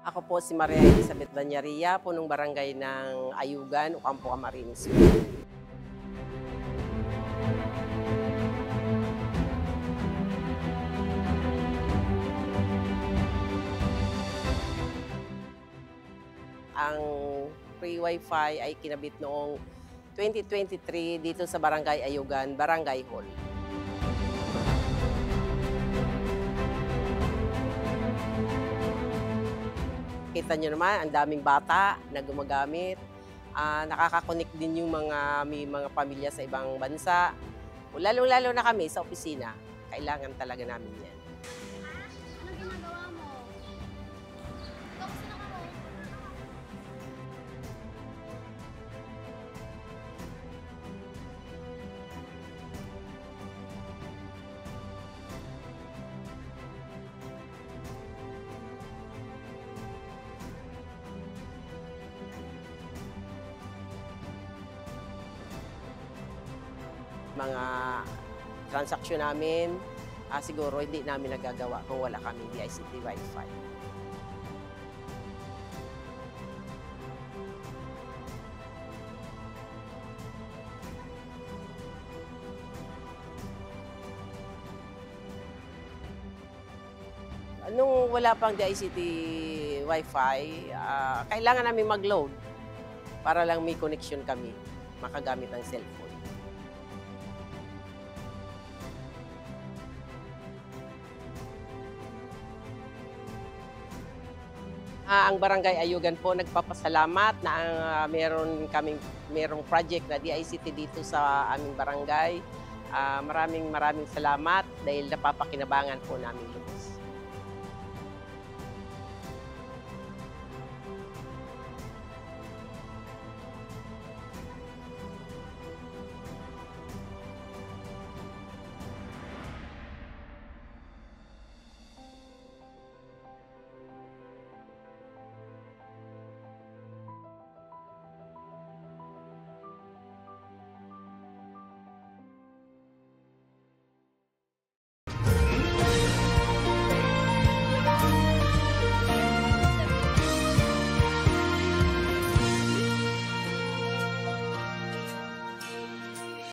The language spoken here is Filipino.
Ako po si Maria Elizabeth Dañaria, punong barangay ng Ayugan, Ocampo, Camarines Sur. Ang free wifi ay kinabit noong 2023 dito sa Barangay Ayugan, Barangay Hall. Kita nyo naman, ang daming bata na gumagamit. Nakaka-connect din yung may mga pamilya sa ibang bansa. Lalo-lalo na kami sa opisina, kailangan talaga namin yan. Anong ginagawa mo? Kamusta na ka mo? Mga transaksyon namin, siguro hindi namin nagagawa kung wala kaming DICT Wi-Fi. Nung wala pang DICT Wi-Fi, kailangan namin mag-load para lang may connection kami, makagamit ng cellphone. Ang Barangay Ayugan po nagpapasalamat na merong project na DICT dito sa aming barangay. Maraming salamat dahil napapakinabangan po namin lubos.